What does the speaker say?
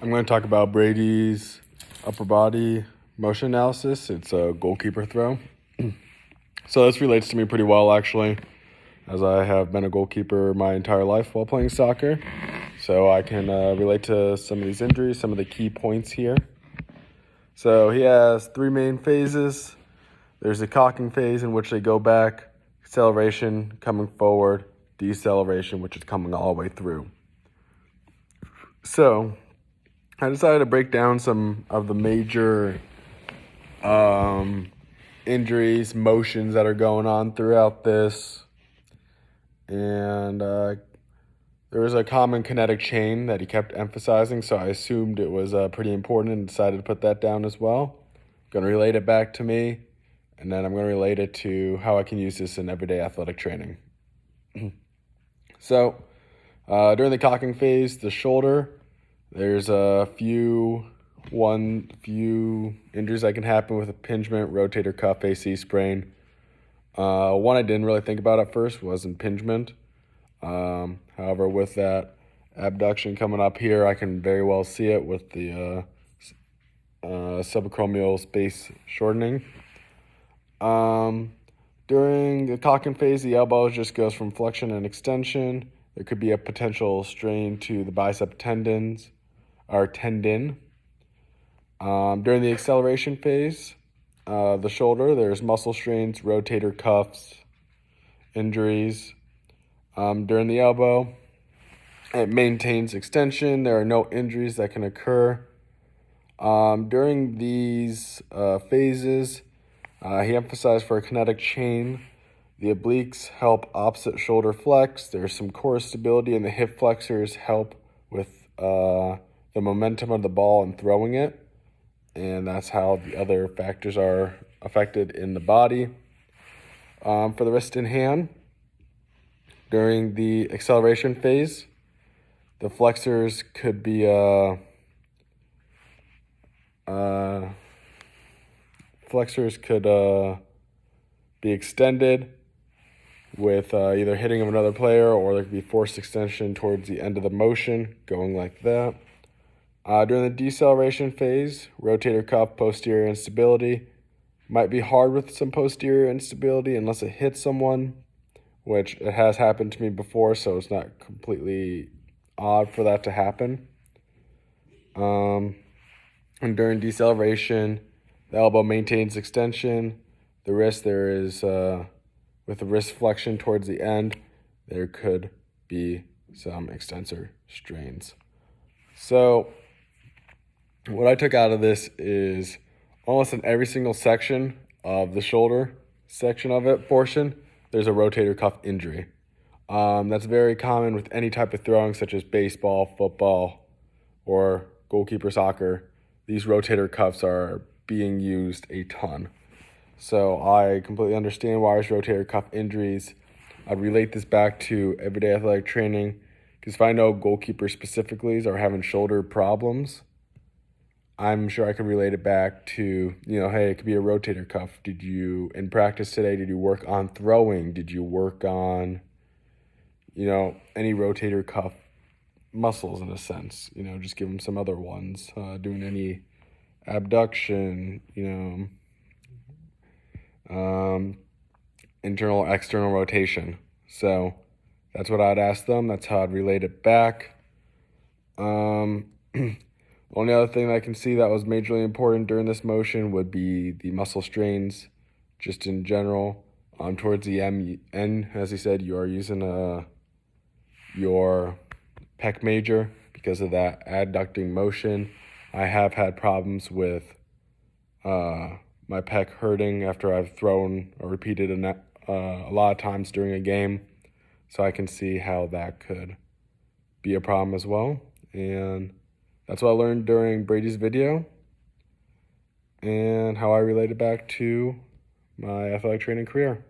I'm going to talk about Brady's upper body motion analysis. It's a goalkeeper throw. So this relates to me pretty well, actually, as I have been a goalkeeper my entire life while playing soccer. So I can relate to some of these injuries, some of the key points here. So he has three main phases. There's a cocking phase in which they go back, acceleration, coming forward, deceleration, which is coming all the way through. So I decided to break down some of the major injuries, motions that are going on throughout this. And there was a common kinetic chain that he kept emphasizing, so I assumed it was pretty important and decided to put that down as well. I'm going to relate it back to me, and then I'm going to relate it to how I can use this in everyday athletic training. So during the cocking phase, the shoulder, there's a few injuries that can happen with impingement, rotator cuff, AC sprain. One I didn't really think about at first was impingement. However, with that abduction coming up here, I can very well see it with the subacromial space shortening. During the cocking phase, the elbow just goes from flexion and extension. There could be a potential strain to the bicep tendon. During the acceleration phase, the shoulder, there's muscle strains, rotator cuffs, injuries. During the elbow, it maintains extension. There are no injuries that can occur. During these phases, he emphasized for a kinetic chain, the obliques help opposite shoulder flex. There's some core stability, and the hip flexors help with the momentum of the ball and throwing it. And that's how the other factors are affected in the body. For the wrist and hand, during the acceleration phase, the flexors could be extended with either hitting of another player, or there could be forced extension towards the end of the motion, going like that. During the deceleration phase, rotator cuff posterior instability. Might be hard with some posterior instability unless it hits someone, which it has happened to me before, so it's not completely odd for that to happen. And during deceleration, the elbow maintains extension. The wrist, there is, with the wrist flexion towards the end, there could be some extensor strains. So what I took out of this is almost in every single section of the shoulder section of it portion, there's a rotator cuff injury. That's very common with any type of throwing, such as baseball, football, or goalkeeper soccer. These rotator cuffs are being used a ton. So I completely understand why there's rotator cuff injuries. I'd relate this back to everyday athletic training, because if I know goalkeepers specifically are having shoulder problems, I'm sure I could relate it back to, hey, it could be a rotator cuff. In practice today, did you work on throwing? Did you work on, any rotator cuff muscles in a sense? Just give them some other ones. Doing any abduction, internal, external rotation. So that's what I'd ask them. That's how I'd relate it back. Only other thing I can see that was majorly important during this motion would be the muscle strains, just in general. Towards the end, as he said, you are using your pec major because of that adducting motion. I have had problems with my pec hurting after I've thrown or repeated a lot of times during a game. So I can see how that could be a problem as well. And that's what I learned during Brady's video and how I related back to my athletic training career.